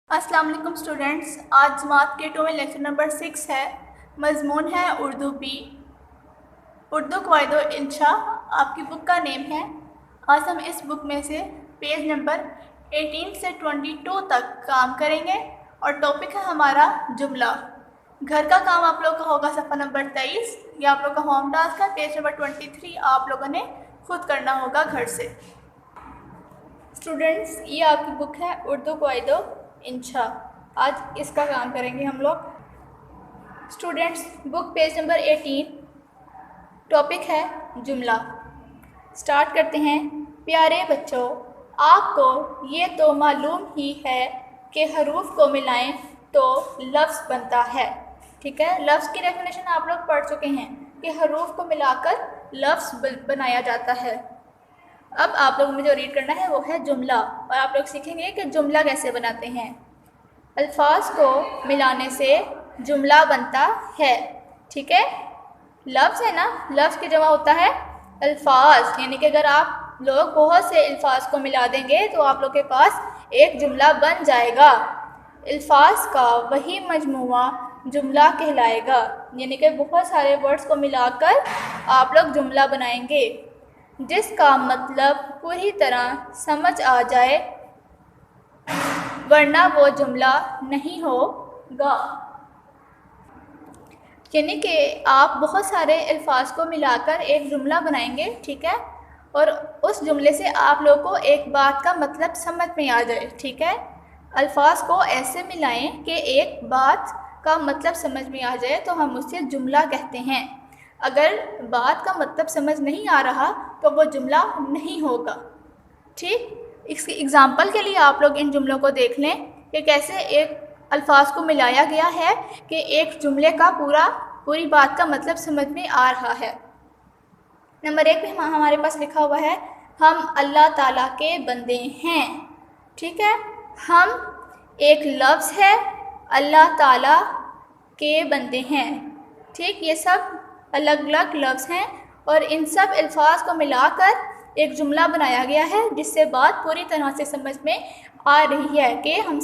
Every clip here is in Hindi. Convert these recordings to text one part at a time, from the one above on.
अस्सलाम वालेकुम स्टूडेंट्स। आज जमात के 2 में लेक्चर नंबर 6 है। मज़मून है उर्दू बी, उर्दू क़वाइद व इंशा। आपकी बुक का नेम है। आज हम इस बुक में से पेज नंबर 18 से 22 तक काम करेंगे और टॉपिक है हमारा जुमला। घर का काम आप लोग का होगा सफ़ा नंबर 23। या आप लोग का होम टास्क है पेज नंबर 23। आप लोगों ने खुद करना होगा घर से। स्टूडेंट्स, ये आपकी बुक है उर्दू क़वाइद व इंशा। आज इसका काम करेंगे हम लोग। Students, book page number 18, topic है जुमला। स्टार्ट करते हैं। प्यारे बच्चों, आपको ये तो मालूम ही है कि हरूफ को मिलाएं तो लफ्ज़ बनता है। ठीक है, लफ्ज़ की डेफिनेशन आप लोग पढ़ चुके हैं कि हरूफ को मिलाकर लफ्ज़ बनाया जाता है। अब आप लोगों में जो रीड करना है वो है जुमला, और आप लोग सीखेंगे कि जुमला कैसे बनाते हैं। अल्फाज को मिलाने से जुमला बनता है। ठीक है, लफ्ज़ है ना, लफ्ज़ की जमा होता है अल्फाज, यानी कि अगर आप लोग बहुत से अल्फाज को मिला देंगे तो आप लोग के पास एक जुमला बन जाएगा। अल्फाज का वही मजमूआ जुमला कहलाएगा, यानी कि बहुत सारे वर्ड्स को मिलाकर आप लोग जुमला बनाएंगे जिसका मतलब पूरी तरह समझ आ जाए, वरना वो जुमला नहीं होगा। यानी कि आप बहुत सारे अल्फाज को मिलाकर एक जुमला बनाएंगे। ठीक है, और उस जुमले से आप लोग को एक बात का मतलब समझ में आ जाए। ठीक है, अल्फाज को ऐसे मिलाएं कि एक बात का मतलब समझ में आ जाए तो हम उसे जुमला कहते हैं। अगर बात का मतलब समझ नहीं आ रहा तो वो जुमला नहीं होगा। ठीक, इसके एग्ज़ाम्पल के लिए आप लोग इन जुमलों को देख लें कि कैसे एक अल्फाज को मिलाया गया है कि एक जुमले का पूरी बात का मतलब समझ में आ रहा है। नंबर 1 पे हमारे पास लिखा हुआ है, हम अल्लाह ताला के बंदे हैं। ठीक है, हम एक लफ्ज़ है, अल्लाह ताला के बंदे हैं। ठीक, ये सब अलग अलग लफ्ज़ हैं और इन सब अल्फाज को मिलाकर एक जुमला बनाया गया है जिससे बात पूरी तरह से समझ में आ रही है कि हम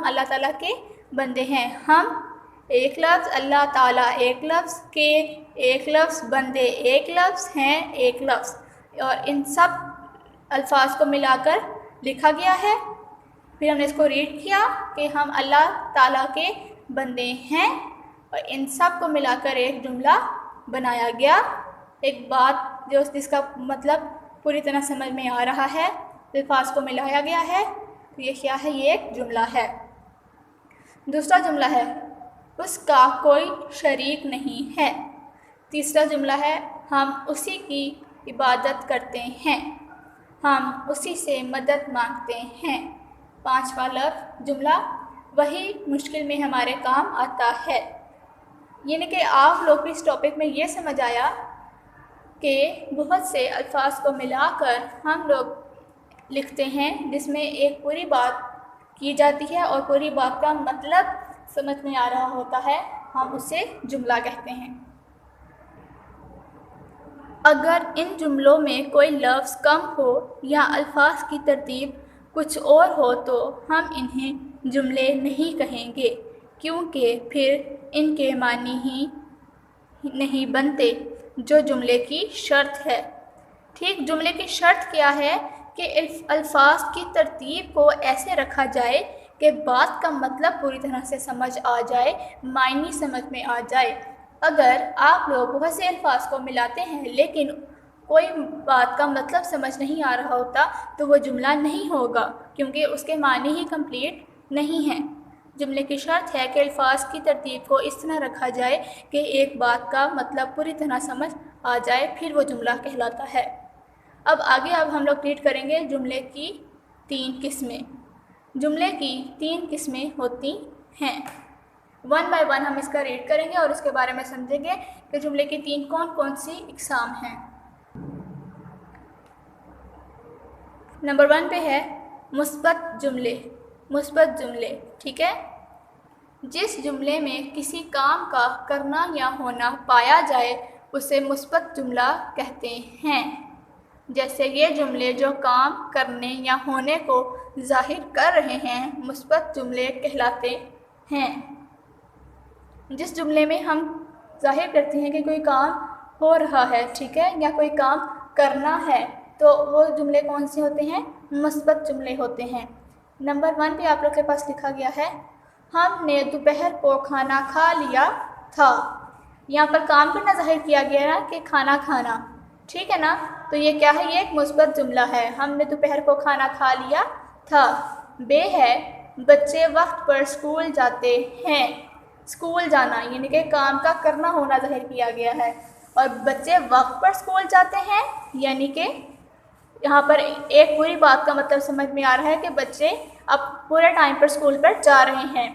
अल्लाह ताला के बंदे हैं। हम एक लफ्ज़, अल्लाह ताला एक लफ्ज़, के एक लफ्ज़, बंदे एक लफ्ज़, हैं एक लफ्ज़, और इन सब अल्फाज को मिलाकर लिखा गया है। फिर हमने इसको रीड किया कि हम अल्लाह ताला के बंदे हैं और इन सब को मिलाकर एक जुमला बनाया गया। एक बात जो जिसका मतलब पूरी तरह समझ में आ रहा है, अल्फाज को मिलाया गया है, तो ये क्या है, ये एक जुमला है। दूसरा जुमला है, उसका कोई शरीक नहीं है। तीसरा जुमला है, हम उसी की इबादत करते हैं, हम उसी से मदद मांगते हैं। पांचवा लफ्ज़ जुमला, वही मुश्किल में हमारे काम आता है। यानी कि आप लोग को इस टॉपिक में ये समझ आया कि बहुत से अल्फाज को मिलाकर हम लोग लिखते हैं जिसमें एक पूरी बात की जाती है और पूरी बात का मतलब समझ में आ रहा होता है, हम उसे जुमला कहते हैं। अगर इन जुमलों में कोई लफ्ज़ कम हो या अल्फाज की तरतीब कुछ और हो तो हम इन्हें जुमले नहीं कहेंगे, क्योंकि फिर इनके मानी ही नहीं बनते, जो जुमले की शर्त है। ठीक, जुमले की शर्त क्या है कि अल्फाज की तरतीब को ऐसे रखा जाए कि बात का मतलब पूरी तरह से समझ आ जाए, मायनी समझ में आ जाए। अगर आप लोग बहुत से अल्फाज को मिलाते हैं लेकिन कोई बात का मतलब समझ नहीं आ रहा होता तो वो जुमला नहीं होगा, क्योंकि उसके मानी ही कंप्लीट नहीं हैं। जुमले की शर्त है कि अल्फाज की तरतीब को इस तरह रखा जाए कि एक बात का मतलब पूरी तरह समझ आ जाए, फिर वो जुमला कहलाता है। अब हम लोग रीड करेंगे जुमले की 3 किस्में। जुमले की 3 किस्में होती हैं। 1 बाय 1 हम इसका रीड करेंगे और उसके बारे में समझेंगे कि जुमले की 3 कौन कौन सी इकसाम हैं। नंबर 1 पे है मुस्बत जुमले। मुस्बत जुमले, ठीक है, जिस जुमले में किसी काम का करना या होना पाया जाए उसे मुस्बत जुमला कहते हैं। जैसे ये जुमले जो काम करने या होने को जाहिर कर रहे हैं मुस्बत जुमले कहलाते हैं। जिस जुमले में हम जाहिर करते हैं कि कोई काम हो रहा है, ठीक है, या कोई काम करना है, तो वो जुमले कौन से होते हैं? मुस्बत जुमले होते हैं। नंबर 1 पे आप लोग के पास लिखा गया है, हमने दोपहर को खाना खा लिया था। यहाँ पर काम करना जाहिर किया गया है कि खाना खाना, ठीक है ना। तो ये क्या है? ये एक मुस्बत जुमला है। हमने दोपहर को खाना खा लिया था। बे है, बच्चे वक्त पर स्कूल जाते हैं। स्कूल जाना यानी कि काम का करना होना जाहिर किया गया है। और बच्चे वक्त पर स्कूल जाते हैं यानी कि यहाँ पर एक पूरी बात का मतलब समझ में आ रहा है कि बच्चे अब पूरे टाइम पर स्कूल पर जा रहे हैं।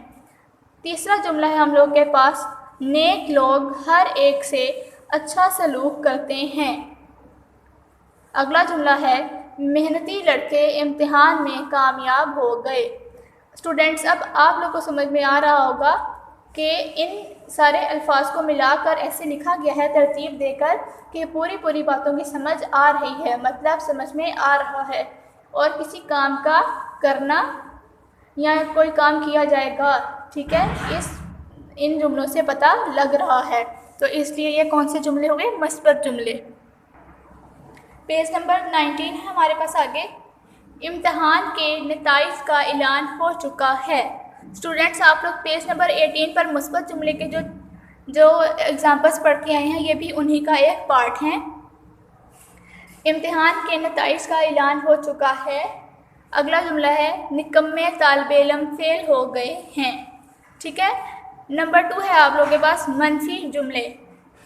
तीसरा जुमला है हम लोग के पास, नेक लोग हर एक से अच्छा सलूक करते हैं। अगला जुमला है, मेहनती लड़के इम्तिहान में कामयाब हो गए। स्टूडेंट्स, अब आप लोग को समझ में आ रहा होगा कि इन सारे अल्फाज को मिलाकर ऐसे लिखा गया है तरतीब देकर कि पूरी बातों की समझ आ रही है, मतलब समझ में आ रहा है। और किसी काम का करना या कोई काम किया जाएगा, ठीक है, इन जुमलों से पता लग रहा है। तो इसलिए ये कौन से जुमले हो गए? मुस्बत जुमले। पेज नंबर 19 है हमारे पास आगे। इम्तिहान के नताइज का ऐलान हो चुका है। स्टूडेंट्स, आप लोग पेज नंबर 18 पर मुस्बत जुमले के जो एग्जाम्पल्स पढ़ के आए हैं, ये भी उन्हीं का एक पार्ट है। इम्तिहान के नताइज का ऐलान हो चुका है। अगला जुमला है, निकम्मे तालिबे इल्म फेल हो गए हैं। ठीक है। नंबर 2 है आप लोगों के पास मनफी जुमले।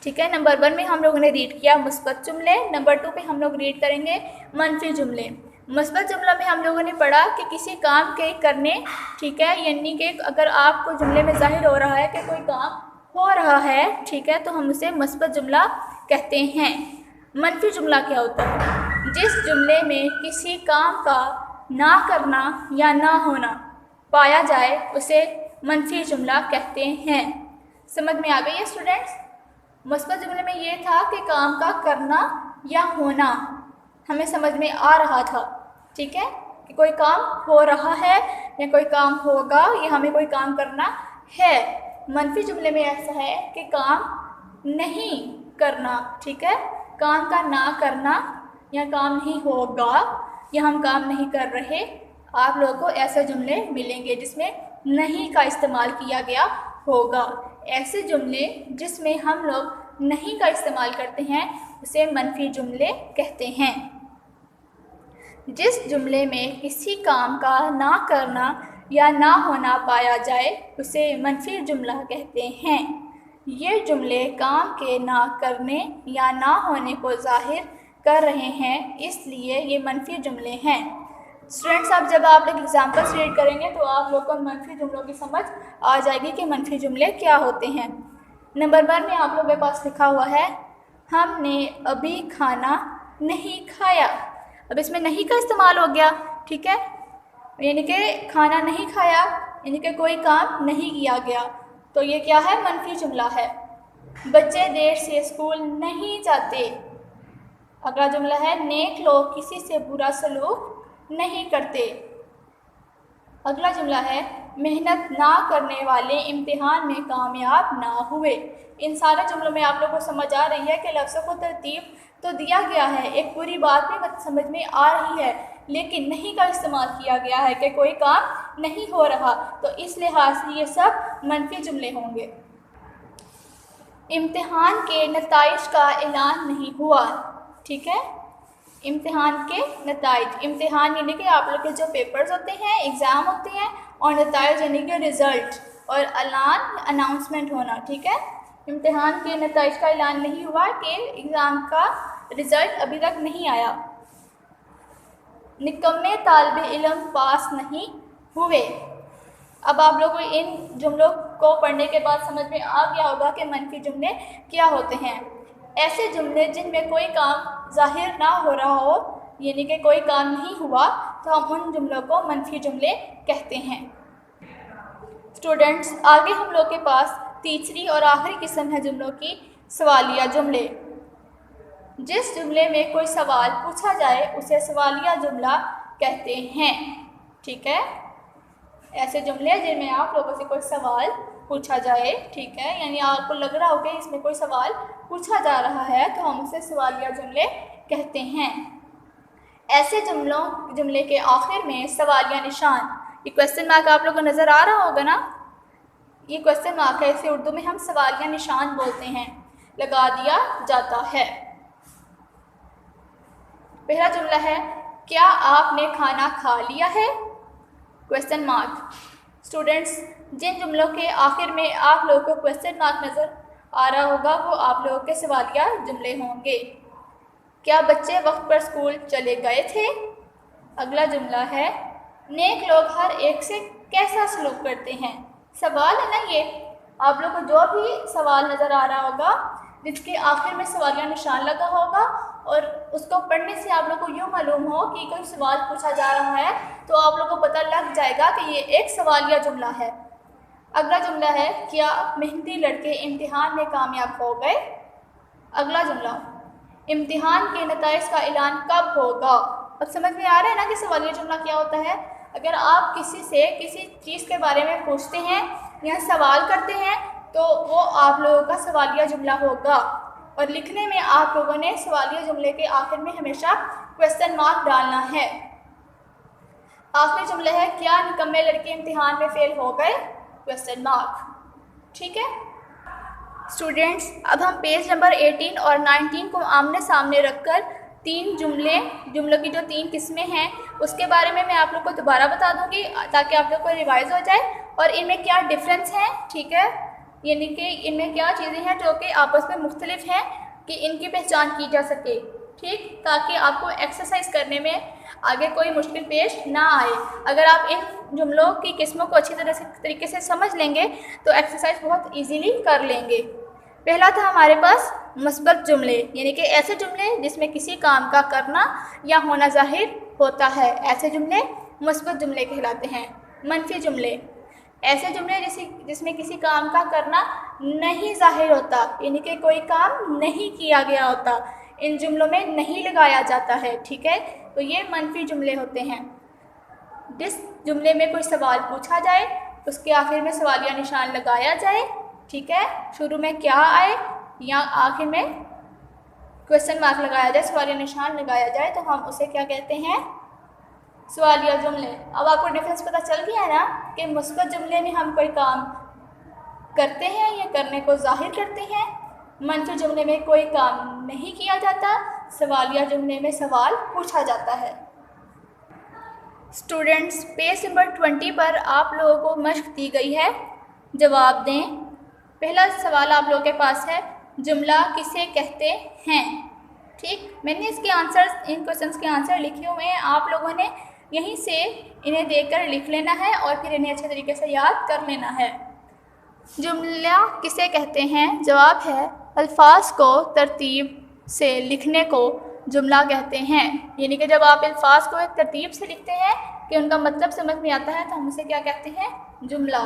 ठीक है। नंबर 1 में हम लोगों ने रीड किया मुस्बत जुमले, नंबर 2 पे हम लोग रीड करेंगे मनफी जुमले। मुस्बत जुमला में हम लोगों ने पढ़ा कि किसी काम के करने, ठीक है, यानी कि अगर आपको जुमले में जाहिर हो रहा है कि कोई काम हो रहा है, ठीक है, तो हम उसे मुस्बत जुमला कहते हैं। मनफी जुमला क्या होता है? जिस जुमले में किसी काम का ना करना या ना होना पाया जाए उसे मनफी जुमला कहते हैं। समझ में आ गई है स्टूडेंट्स? मुस्बत जुमले में ये था कि काम का करना या होना हमें समझ में आ रहा था, ठीक है, कि कोई काम हो रहा है या कोई काम होगा या हमें कोई काम करना है। मनफी जुमले में ऐसा है कि काम नहीं करना, ठीक है, काम का ना करना या काम नहीं होगा या हम काम नहीं कर रहे। आप लोगों को ऐसे जुमले मिलेंगे जिसमें नहीं का इस्तेमाल किया गया होगा। ऐसे जुमले जिसमें हम लोग नहीं का इस्तेमाल करते हैं उसे मनफी जुमले कहते हैं। जिस जुमले में किसी काम का ना करना या ना होना पाया जाए उसे मनफी जुमला कहते हैं। ये जुमले काम के ना करने या ना होने को जाहिर कर रहे हैं, इसलिए ये मनफी जुमले हैं। स्टूडेंट्स, अब जब आप लोग एग्जाम्पल्स रीड करेंगे तो आप लोग को मनफी जुमलों की समझ आ जाएगी कि मनफी जुमले क्या होते हैं। नंबर 1 में आप लोगों के पास लिखा हुआ है, हमने अभी खाना नहीं खाया। अब इसमें नहीं का इस्तेमाल हो गया, ठीक है, यानी कि खाना नहीं खाया यानी कि कोई काम नहीं किया गया, तो ये क्या है? मनफी जुमला है। बच्चे देर से स्कूल नहीं जाते। अगला जुमला है, नेक लोग किसी से बुरा सलूक नहीं करते। अगला जुमला है, मेहनत ना करने वाले इम्तिहान में कामयाब ना हुए। इन सारे जुमलों में आप लोगों को समझ आ रही है कि लफ्ज़ों को तरतीब तो दिया गया है, एक पूरी बात भी समझ में आ रही है, लेकिन नहीं का इस्तेमाल किया गया है कि कोई काम नहीं हो रहा, तो इस लिहाज से ये सब मनफी जुमले होंगे। इम्तिहान के नताइज का ऐलान नहीं हुआ। ठीक है, इम्तिहान के नताइज, इम्तिहान यानी कि आप लोग के जो पेपर्स होते हैं, एग्ज़ाम होते हैं, और नताइज यानी कि रिज़ल्ट, और ऐलान अनाउंसमेंट होना। ठीक है, इम्तिहान के नताइज का ऐलान नहीं हुआ कि एग्ज़ाम का रिज़ल्ट अभी तक नहीं आया। निकम्मे तालिबे इल्म पास नहीं हुए। अब आप लोगों को इन जुमलों को पढ़ने के बाद समझ में आ गया होगा कि मनफी जुमले क्या होते हैं। ऐसे जुमले जिनमें कोई काम जाहिर ना हो रहा हो, यानी कि कोई काम नहीं हुआ, तो हम उन जुमलों को मनफी जुमले कहते हैं। स्टूडेंट्स, आगे हम लोग के पास तीसरी और आखिरी किस्म है जुमलों की, सवालिया जुमले। जिस जुमले में कोई सवाल पूछा जाए उसे सवालिया जुमला कहते हैं। ठीक है। ऐसे जुमले जिनमें आप लोगों से कोई सवाल पूछा जाए, ठीक है, यानी आपको लग रहा हो कि इसमें कोई सवाल पूछा जा रहा है तो हम उसे सवालिया जुमले कहते हैं। ऐसे जुमले के आखिर में सवालिया निशान, ये क्वेश्चन मार्क आप लोगों को नज़र आ रहा होगा ना, ये क्वेश्चन मार्क है, इसे उर्दू में हम सवालिया निशान बोलते हैं, लगा दिया जाता है। पहला जुमला है, क्या आपने खाना खा लिया है? Question mark. स्टूडेंट्स, जिन जुमलों के आखिर में आप लोगों को क्वेश्चन मार्क नज़र आ रहा होगा वो आप लोगों के सवालिया जुमले होंगे। क्या बच्चे वक्त पर स्कूल चले गए थे? अगला जुमला है, नेक लोग हर एक से कैसा सलूक करते हैं? सवाल है ना ये, आप लोग को जो भी सवाल नज़र आ रहा होगा जिसके आखिर में सवालिया निशान लगा होगा और उसको पढ़ने से आप लोग को यूँ मालूम हो कि कोई सवाल पूछा जा रहा है तो आप लोग को पता लग जाएगा कि ये एक सवालिया जुमला है। अगला जुमला है, क्या मेहनती लड़के इम्तिहान में कामयाब हो गए? अगला जुमला, इम्तिहान के नताइज का ऐलान कब होगा? अब समझ में आ रहा है ना कि सवालिया जुमला क्या होता है। अगर आप किसी से किसी चीज़ के बारे में पूछते हैं या सवाल करते हैं तो वो आप लोगों का सवालिया जुमला होगा, और लिखने में आप लोगों ने सवालिया जुमले के आखिर में हमेशा क्वेश्चन मार्क डालना है। आखिरी जुमला है, क्या निकम्मे लड़के इम्तिहान में फेल हो गए? Question mark. ठीक है स्टूडेंट्स, अब हम पेज नंबर 18 और 19 को आमने सामने रखकर तीन जुमलों की जो तीन किस्में हैं उसके बारे में मैं आप लोग को दोबारा बता दूंगी ताकि आप लोग को रिवाइज हो जाए और इनमें क्या डिफरेंस है। ठीक है, यानी कि इनमें क्या चीज़ें हैं जो कि आपस में मुख्तलिफ हैं कि इनकी पहचान की जा सके, ठीक, ताकि आपको एक्सरसाइज करने में आगे कोई मुश्किल पेश ना आए। अगर आप इन जुमलों की किस्मों को अच्छी तरीके से समझ लेंगे तो एक्सरसाइज बहुत इजीली कर लेंगे। पहला था हमारे पास मुस्बत जुमले, यानी कि ऐसे जुमले जिसमें किसी काम का करना या होना जाहिर होता है, ऐसे जुमले मुस्बत जुमले कहलाते हैं। मनफी जुमले, ऐसे जुमले जिसमें किसी काम का करना नहीं जाहिर होता, यानी कि कोई काम नहीं किया गया होता, इन जुमलों में नहीं लगाया जाता है। ठीक है, तो ये मनफी जुमले होते हैं। जिस जुमले में कोई सवाल पूछा जाए उसके आखिर में सवालिया निशान लगाया जाए, ठीक है, शुरू में क्या आए या आखिर में क्वेश्चन मार्क लगाया जाए, सवालिया निशान लगाया जाए, तो हम उसे क्या कहते हैं? सवालिया जुमले। अब आपको डिफरेंस पता चल गया है ना कि मुस्बत जुमले में हम कोई काम करते हैं या करने को जाहिर करते हैं, मनफी जुमले में कोई काम नहीं किया जाता, सवालिया जुमले में सवाल पूछा जाता है। स्टूडेंट्स, पेज नंबर 20 पर आप लोगों को मश्क दी गई है, जवाब दें। पहला सवाल आप लोगों के पास है, जुमला किसे कहते हैं? ठीक, मैंने इसके आंसर, इन क्वेश्चंस के आंसर लिखे हुए हैं, आप लोगों ने यहीं से इन्हें देखकर लिख लेना है और फिर इन्हें अच्छे तरीके से याद कर लेना है। जुमला किसे कहते हैं? जवाब है, अल्फाज को तरतीब से लिखने को जुमला कहते हैं। यानी कि जब आप अल्फाज को एक तरतीब से लिखते हैं कि उनका मतलब समझ में आता है तो हम उसे क्या कहते हैं? जुमला।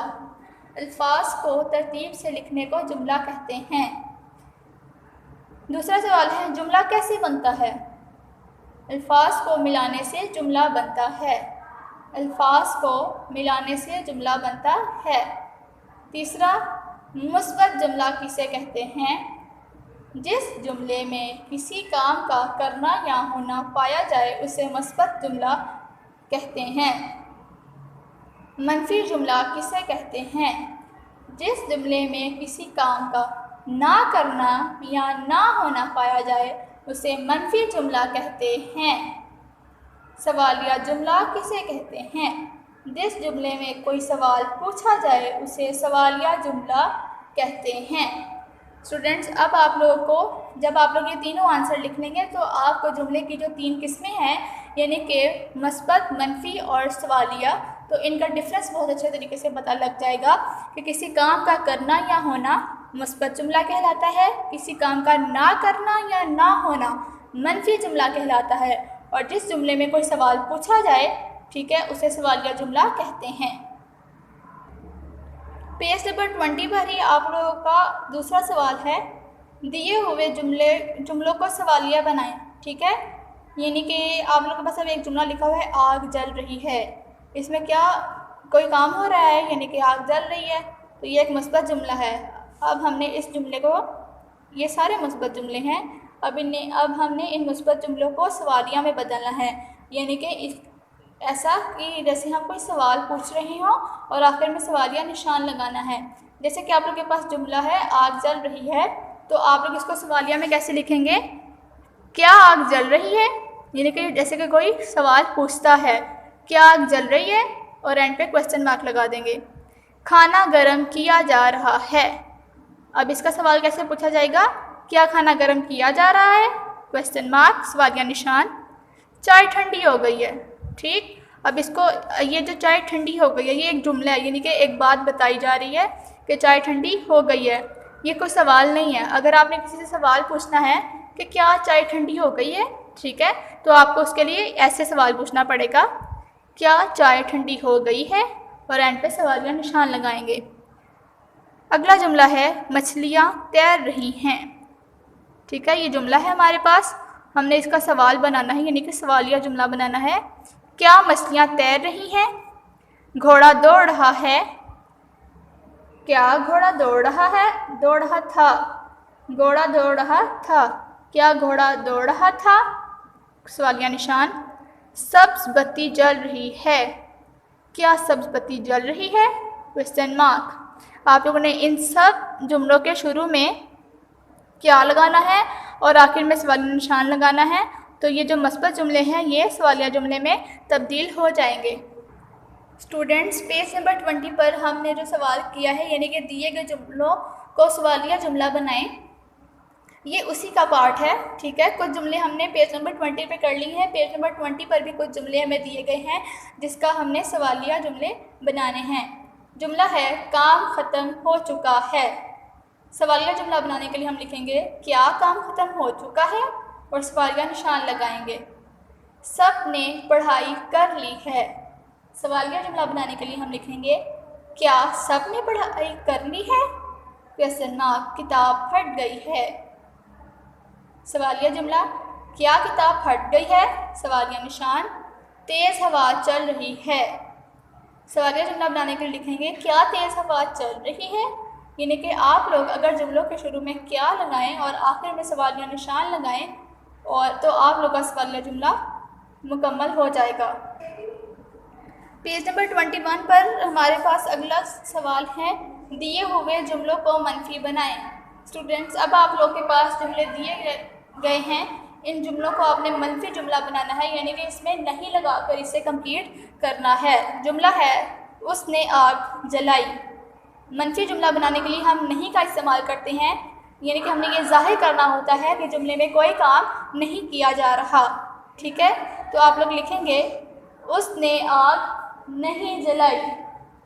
अल्फाज को तरतीब से लिखने को जुमला कहते हैं। दूसरा सवाल है, जुमला कैसे बनता है? अल्फाज को मिलाने से जुमला बनता है। अल्फाज को मिलाने से जुमला बनता है। तीसरा, मुस्बत जुमला किसे कहते हैं? जिस जुमले में किसी काम का करना या होना पाया जाए उसे मुस्बत जुमला कहते हैं। मनफी जुमला किसे कहते हैं? जिस जुमले में किसी काम का ना करना या ना होना पाया जाए उसे मनफी जुमला कहते हैं। सवालिया जुमला किसे कहते हैं? जिस जुमले में कोई सवाल पूछा जाए उसे सवालिया जुमला कहते हैं। स्टूडेंट्स, अब आप लोगों को जब आप लोग ये तीनों आंसर लिख लेंगे तो आपको जुमले की जो तीन किस्में हैं यानी कि मुस्बत, मनफी और सवालिया, तो इनका डिफरेंस बहुत अच्छे तरीके से पता लग जाएगा कि किसी काम का करना या होना मुस्बत जुमला कहलाता है, किसी काम का ना करना या ना होना मनफी जुमला कहलाता है, और जिस जुमले में कोई सवाल पूछा जाए, ठीक है, उसे सवालिया जुमला कहते हैं। पेज नंबर 20 पर ही आप लोगों का दूसरा सवाल है, दिए हुए जुमलों को सवालिया बनाएं। ठीक है, यानी कि आप लोगों के पास अब एक जुमला लिखा हुआ है, आग जल रही है। इसमें क्या कोई काम हो रहा है, यानी कि आग जल रही है, तो ये एक मुस्बत जुमला है। अब हमने इस जुमले को, ये सारे मुस्बत जुमले हैं, अब हमने इन मुस्बत जुमलों को सवालिया में बदलना है, यानी कि इस ऐसा कि जैसे हम कोई सवाल पूछ रहे हों और आखिर में सवालिया निशान लगाना है। जैसे कि आप लोग के पास जुमला है आग जल रही है, तो आप लोग इसको सवालिया में कैसे लिखेंगे? क्या आग जल रही है, यानी कि जैसे कि कोई सवाल पूछता है क्या आग जल रही है, और एंड पे क्वेश्चन मार्क लगा देंगे। खाना गर्म किया जा रहा है, अब इसका सवाल कैसे पूछा जाएगा? क्या खाना गर्म किया जा रहा है, क्वेश्चन मार्क, सवालिया निशान। चाय ठंडी हो गई है, ठीक। अब इसको, ये जो चाय ठंडी हो गई है, ये एक जुमला है, यानी कि एक बात बताई जा रही है कि चाय ठंडी हो गई है। ये कोई सवाल नहीं है। अगर आपने किसी से सवाल पूछना है कि क्या चाय ठंडी हो गई है, ठीक है, तो आपको उसके लिए ऐसे सवाल पूछना पड़ेगा, क्या चाय ठंडी हो गई है, और एंड पे सवालिया निशान लगाएंगे। अगला जुमला है मछलियाँ तैर रही हैं, ठीक है, ये जुमला है हमारे पास। हमने इसका सवाल बनाना है, यानी कि सवालिया जुमला बनाना है। क्या मछलियाँ तैर रही हैं? घोड़ा दौड़ रहा है, क्या घोड़ा दौड़ रहा है, दौड़ रहा था, घोड़ा दौड़ रहा था, क्या घोड़ा दौड़ रहा था, सवालिया निशान। सब्ज बत्ती जल रही है, क्या सब्ज बत्ती जल रही है, क्वेश्चन मार्क। आप लोगों ने इन सब जुमलों के शुरू में क्या लगाना है और आखिर में सवालिया निशान लगाना है, तो ये जो मस्बत जुमले हैं ये सवालिया जुमले में तब्दील हो जाएंगे। स्टूडेंट्स, पेज नंबर 20 पर हमने जो सवाल किया है, यानी कि दिए गए जुमलों को सवालिया जुमला बनाएं, ये उसी का पार्ट है, ठीक है। कुछ जुमले हमने पेज नंबर 20 पे कर ली हैं, पेज नंबर 20 पर भी कुछ जुमले हमें दिए गए हैं जिसका हमने सवालिया जुमले बनाने हैं। जुमला है काम ख़त्म हो चुका है। सवालिया जुमला बनाने के लिए हम लिखेंगे क्या काम ख़त्म हो चुका है, और सवालिया निशान लगाएंगे। सब ने पढ़ाई कर ली है। सवालिया जुमला बनाने के लिए हम लिखेंगे क्या सब ने पढ़ाई कर ली है, क्वेश्चन मार्क। किताब फट गई है। सवालिया जुमला क्या किताब फट गई है, सवालिया निशान। तेज़ हवा चल रही है। सवालिया जुमला बनाने के लिए लिखेंगे क्या तेज़ हवा चल रही है, यानी कि आप लोग अगर जुमलों के शुरू में क्या लगाएं और आखिर में सवालिया निशान लगाएं, और तो आप लोग का सवालिया जुमला मुकम्मल हो जाएगा। पेज नंबर 21 पर हमारे पास अगला सवाल है दिए हुए जुमलों को मनफी बनाएं। स्टूडेंट्स, अब आप लोग के पास जुमले दिए गए हैं, इन जुमलों को आपने मनफी जुमला बनाना है, यानी कि इसमें नहीं लगाकर इसे कंप्लीट करना है। जुमला है उसने आग जलाई। मनफी जुमला बनाने के लिए हम नहीं का इस्तेमाल करते हैं, यानी कि हमने ये जाहिर करना होता है कि जुमले में कोई काम नहीं किया जा रहा, ठीक है। तो आप लोग लिखेंगे उसने आग नहीं जलाई,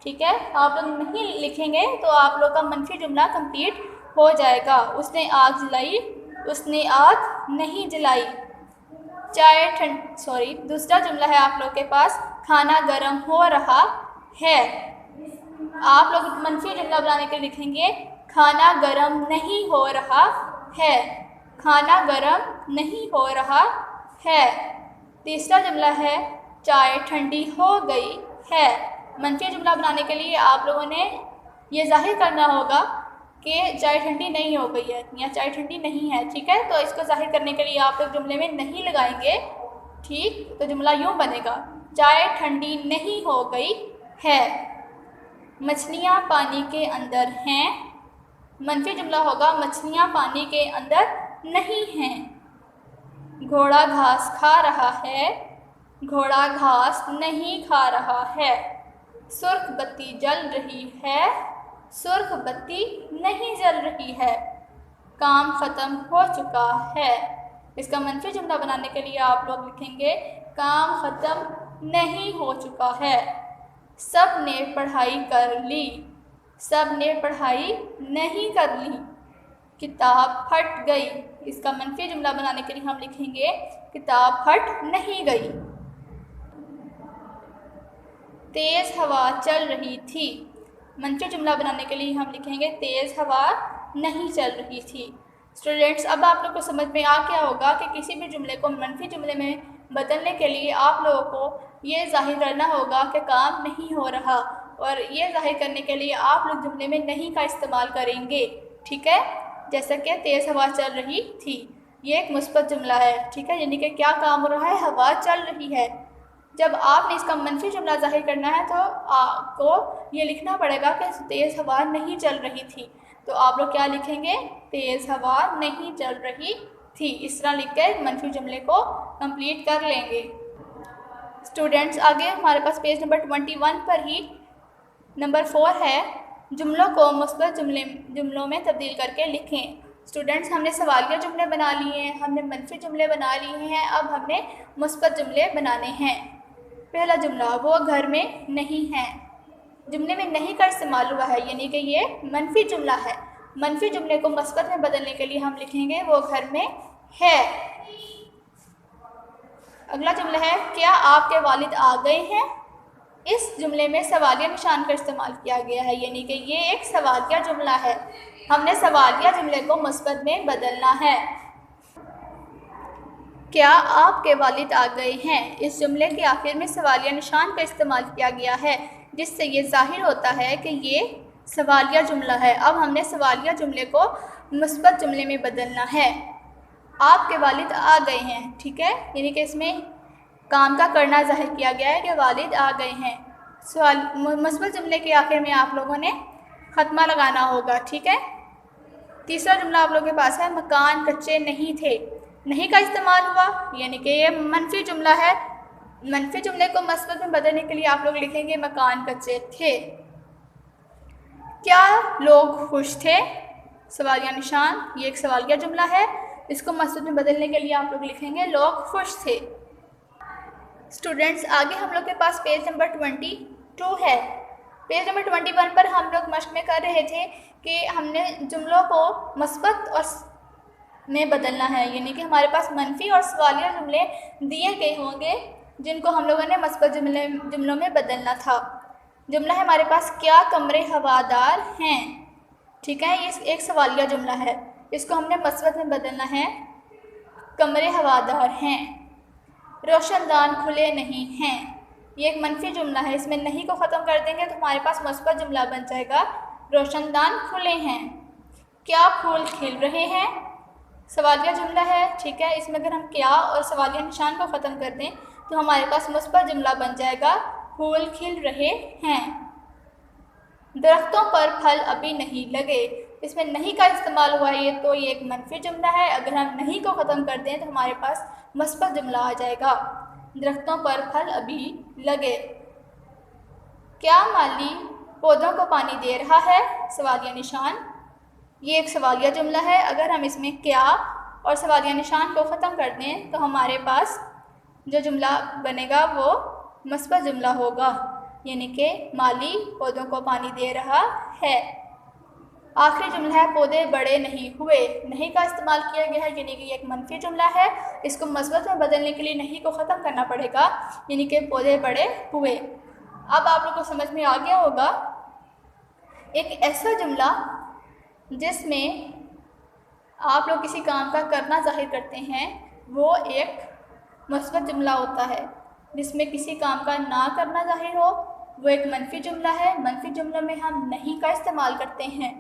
ठीक है। आप लोग नहीं लिखेंगे तो आप लोग का मनफी जुमला कंप्लीट हो जाएगा। उसने आग जलाई, उसने आग नहीं जलाई। दूसरा जुमला है आप लोग के पास खाना गर्म हो रहा है। आप लोग मनफी जुमला बनाने के लिए लिखेंगे खाना गर्म नहीं हो रहा है, खाना गर्म नहीं हो रहा है। तीसरा जुमला है चाय ठंडी हो गई है। मनफी जुमला बनाने के लिए आप लोगों ने ये जाहिर करना होगा कि चाय ठंडी नहीं हो गई है या चाय ठंडी नहीं है, ठीक है। तो इसको जाहिर करने के लिए आप लोग जुमले में नहीं लगाएंगे, ठीक। तो जुमला यूँ बनेगा चाय ठंडी नहीं हो गई है। मछलियाँ पानी के अंदर हैं। मनफी जुमला होगा मछलियाँ पानी के अंदर नहीं हैं। घोड़ा घास खा रहा है, घोड़ा घास नहीं खा रहा है। सुर्ख बत्ती जल रही है, सुर्ख बत्ती नहीं जल रही है। काम ख़त्म हो चुका है। इसका मनफी जुमला बनाने के लिए आप लोग लिखेंगे काम ख़त्म नहीं हो चुका है। सब ने पढ़ाई कर ली, सब ने पढ़ाई नहीं कर ली। किताब फट गई। इसका मनफी जुमला बनाने के लिए हम लिखेंगे किताब फट नहीं गई। तेज़ हवा चल रही थी। मनफी जुमला बनाने के लिए हम लिखेंगे तेज़ हवा नहीं चल रही थी। स्टूडेंट्स, अब आप लोग को समझ में आ गया होगा कि किसी भी जुमले को मनफी जुमले में बदलने के लिए आप लोगों को ये ज़ाहिर करना होगा कि काम नहीं हो रहा, और ये ज़ाहिर करने के लिए आप लोग जुमले में नहीं का इस्तेमाल करेंगे। ठीक है, जैसा कि तेज़ हवा चल रही थी, ये एक मुस्बत जुमला है। ठीक है, यानी कि क्या काम हो रहा है, हवा चल रही है। जब आपने इसका मनफी जुमला ज़ाहिर करना है तो आपको ये लिखना पड़ेगा कि तेज़ हवा नहीं चल रही थी। तो आप लोग क्या लिखेंगे, तेज़ हवा नहीं चल रही थी। इस तरह लिख कर मनफी जुमले को कंप्लीट कर लेंगे। स्टूडेंट्स, आगे हमारे पास पेज नंबर 21 पर ही नंबर 4 है, जुमलों को मुस्बत जुमलों में तब्दील करके लिखें। स्टूडेंट्स, हमने सवालिया जुमले बना लिए हैं, हमने मनफी जुमले बना लिए हैं, अब हमने मुस्बत जुमले बनाने हैं। पहला जुमला, वो घर में नहीं है। जुमले में नहीं का इस्तेमाल हुआ है, यानी कि ये मनफी जुमला है। मनफी जुमले को मुस्बत में बदलने के लिए हम लिखेंगे वो घर में है। अगला जुमला है, क्या आपके वालिद आ गए हैं। इस जुमले में सवालिया निशान का इस्तेमाल किया गया है, यानी कि ये एक सवालिया जुमला है। हमने सवालिया जुमले को मुस्बत में बदलना है। क्या आपके वालिद आ गए हैं, इस जुमले के आखिर में सवालिया निशान का इस्तेमाल किया गया है, जिससे ये जाहिर होता है कि ये सवालिया जुमला है। अब हमने सवालिया जुमले को मुस्बत जुमले में बदलना है। आपके वालिद आ गए हैं, ठीक है, यानी कि इसमें काम का करना जाहिर किया गया है कि वालिद आ गए हैं। सवाल मुस्बत जुमले के आखिर में आप लोगों ने ख़त्मा लगाना होगा। ठीक है, तीसरा जुमला आप लोगों के पास है, मकान कच्चे नहीं थे। नहीं का इस्तेमाल हुआ, यानी कि ये मनफी जुमला है। मनफी जुमले को मुस्बत में बदलने के लिए आप लोग लिखेंगे मकान कच्चे थे। क्या लोग खुश थे, सवालिया निशान, ये एक सवालिया जुमला है। इसको मुस्बत में बदलने के लिए आप लोग लिखेंगे लोग खुश थे। स्टूडेंट्स, आगे हम लोग के पास पेज नंबर 22 है। पेज नंबर 21 पर हम लोग मश्क में कर रहे थे कि हमने जुमलों को मुस्बत और में बदलना है, यानी कि हमारे पास मनफी और सवालिया जुमले दिए गए होंगे जिनको हम लोगों ने मुस्बत जुमलों में बदलना था। जुमला है हमारे पास, क्या कमरे हवादार हैं। ठीक है, ये एक सवालिया जुमला है, इसको हमने मुस्बत में बदलना है, कमरे हवादार हैं। रोशनदान खुले नहीं हैं, ये एक मनफी जुमला है। इसमें नहीं को ख़त्म कर देंगे तो हमारे पास मुस्बत जुमला बन जाएगा, रोशनदान खुले हैं। क्या फूल खिल रहे हैं, सवालिया जुमला है। ठीक है, इसमें अगर हम क्या और सवालिया निशान को ख़त्म कर दें तो हमारे पास मुस्बत जुमला बन जाएगा, फूल खिल रहे हैं। दरख्तों पर फल अभी नहीं लगे, इसमें नहीं का इस्तेमाल हुआ है, तो ये एक मनफी जुमला है। अगर हम नहीं को ख़त्म कर दें तो हमारे पास मुस्बत जुमला आ जाएगा, दरख्तों पर फल अभी लगे। क्या माली पौधों को पानी दे रहा है, सवालिया निशान, ये एक सवालिया जुमला है। अगर हम इसमें क्या और सवालिया निशान को ख़त्म कर दें तो हमारे पास जो जुमला बनेगा वो मुस्बत जुमला होगा, यानी कि माली पौधों को पानी दे रहा है। आखिरी जुमला है, पौधे बड़े नहीं हुए। नहीं का इस्तेमाल किया गया है, यानी कि एक मनफी जुमला है। इसको मुस्बत में बदलने के लिए नहीं को ख़त्म करना पड़ेगा, यानी कि पौधे बड़े हुए। अब आप लोगों को समझ में आ गया होगा, एक ऐसा जुमला जिसमें आप लोग किसी काम का करना जाहिर करते हैं वो एक मुस्बत जुमला होता है। जिसमें किसी काम का ना करना जाहिर हो वो एक मनफी जुमला है। मनफी जुमलों में हम नहीं का इस्तेमाल करते हैं,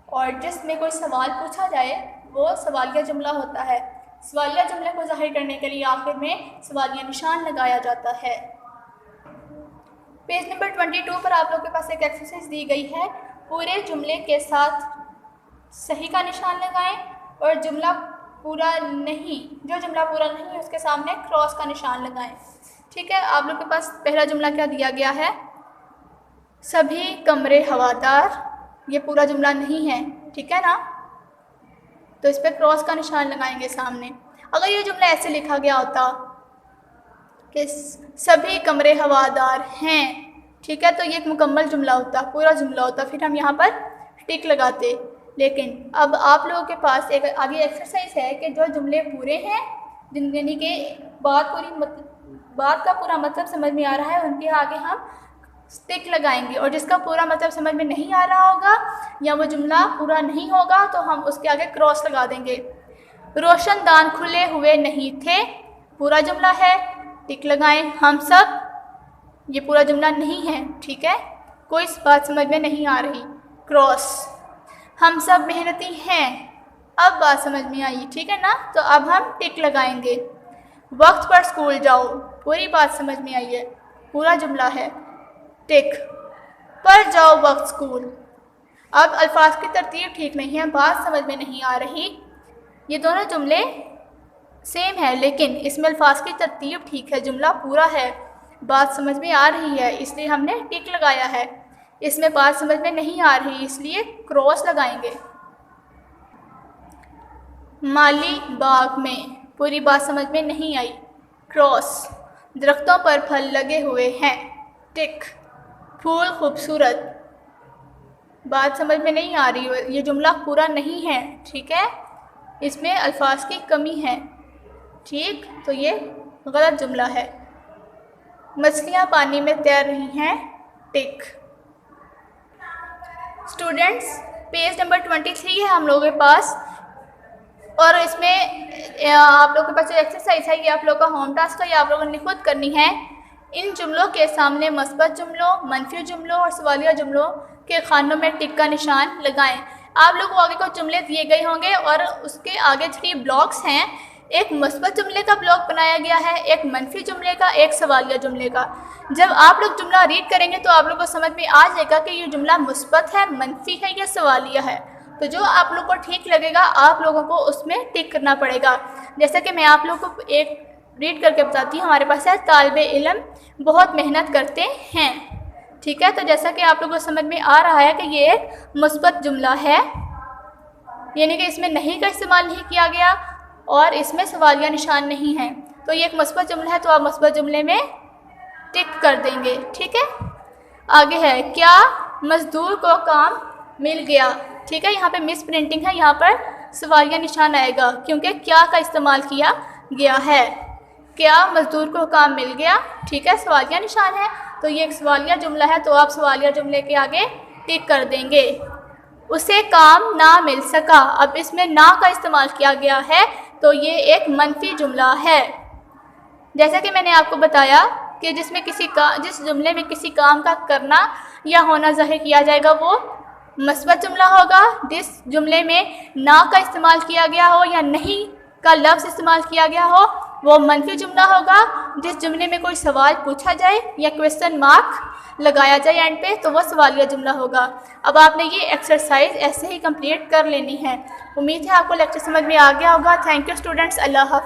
और जिसमें कोई सवाल पूछा जाए वो सवालिया जुमला होता है। सवालिया जुमले को जाहिर करने के लिए आखिर में सवालिया निशान लगाया जाता है। पेज नंबर 22 पर आप लोगों के पास एक एक्सरसाइज दी गई है, पूरे जुमले के साथ सही का निशान लगाएं और जुमला पूरा नहीं, जो जुमला पूरा नहीं है उसके सामने क्रॉस का निशान लगाएं। ठीक है, आप लोग के पास पहला जुमला क्या दिया गया है, सभी कमरे हवादार, ये पूरा जुमला नहीं है। ठीक है ना, तो इस पर क्रॉस का निशान लगाएंगे सामने। अगर ये जुमला ऐसे लिखा गया होता कि सभी कमरे हवादार हैं, ठीक है, तो ये एक मुकम्मल जुमला होता, पूरा जुमला होता, फिर हम यहाँ पर टिक लगाते। लेकिन अब आप लोगों के पास एक आगे एक्सरसाइज है कि जो जुमले पूरे हैं, यानी कि बात का पूरा मतलब समझ में आ रहा है, उनके आगे हम टिक लगाएंगे, और जिसका पूरा मतलब समझ में नहीं आ रहा होगा या वो जुमला पूरा नहीं होगा तो हम उसके आगे क्रॉस लगा देंगे। रोशनदान खुले हुए नहीं थे, पूरा जुमला है, टिक लगाएं। हम सब, ये पूरा जुमला नहीं है, ठीक है, कोई बात समझ में नहीं आ रही, क्रॉस। हम सब मेहनती हैं, अब बात समझ में आई, ठीक है ना, तो अब हम टिक लगाएंगे। वक्त पर स्कूल जाओ, पूरी बात समझ में आई है, पूरा जुमला है, टिक। पर जाओ वक्त स्कूल, अब अल्फाज की तरतीब ठीक नहीं है, बात समझ में नहीं आ रही। ये दोनों जुमले सेम है लेकिन इसमें अल्फाज की तरतीब ठीक है, जुमला पूरा है, बात समझ में आ रही है, इसलिए हमने टिक लगाया है। इसमें बात समझ में नहीं आ रही इसलिए क्रॉस लगाएंगे। माली बाग में, पूरी बात समझ में नहीं आई, क्रॉस। दरख्तों पर फल लगे हुए हैं, टिक। फूल खूबसूरत, बात समझ में नहीं आ रही, ये जुमला पूरा नहीं है, ठीक है, इसमें अल्फाज की कमी है, ठीक, तो ये गलत जुमला है। मछलियाँ पानी में तैर रही हैं, टिक। स्टूडेंट्स, पेज नंबर 23 है हम लोगों के पास, और इसमें आप लोगों के पास जो एक्सरसाइज है ये आप लोगों का होम टास्क है, ये आप लोगों ने खुद करनी है। इन जुमलों के सामने मस्बत जुमलों, मनफी जुमलों और सवालिया जुमलों के खानों में टिक का निशान लगाएं। आप लोगों को आगे कुछ जुमले दिए गए होंगे और उसके आगे 3 ब्लॉक्स हैं, एक मस्बत जुमले का ब्लॉक बनाया गया है, एक मनफी जुमले का, एक सवालिया जुमले का। जब आप लोग जुमला रीड करेंगे तो आप लोगों को समझ में आ जाएगा कि ये जुमला मुस्बत है, मनफी है या सवालिया है। तो जो आप लोग को ठीक लगेगा आप लोगों को उसमें टिक करना पड़ेगा। जैसे कि मैं आप लोगों को एक रीड करके बताती हूँ, हमारे पास है तालिबे इल्म बहुत मेहनत करते हैं, ठीक है, तो जैसा कि आप लोगों को समझ में आ रहा है कि ये एक मुस्बत जुमला है, यानी कि इसमें नहीं का इस्तेमाल नहीं किया गया और इसमें सवालिया निशान नहीं है, तो ये एक मुस्बत जुमला है, तो आप मुस्बत जुमले में टिक कर देंगे, ठीक है। आगे है, क्या मजदूर को काम मिल गया, ठीक है, यहाँ पे मिस प्रिंटिंग है, यहाँ पर सवालिया निशान आएगा क्योंकि क्या का इस्तेमाल किया गया है। क्या मजदूर को काम मिल गया, ठीक है, सवालिया निशान है, तो ये एक सवालिया जुमला है, तो आप सवालिया जुमले के आगे टिक कर देंगे। उसे काम ना मिल सका, अब इसमें ना का इस्तेमाल किया गया है, तो ये एक मनफी जुमला है। जैसा कि मैंने आपको बताया कि जिस जुमले में किसी काम का करना या होना ज़ाहिर किया जाएगा वो मस्बत जुमला होगा, जिस जुमले में ना का इस्तेमाल किया गया हो या नहीं का लफ्ज़ इस्तेमाल किया गया हो वो मनफी जुमला होगा, जिस जुमले में कोई सवाल पूछा जाए या क्वेश्चन मार्क लगाया जाए एंड पे तो वो सवालिया जुमला होगा। अब आपने ये एक्सरसाइज ऐसे ही कंप्लीट कर लेनी है। उम्मीद है आपको लेक्चर समझ में आ गया होगा। थैंक यू स्टूडेंट्स, अल्लाह हाफ़िज़।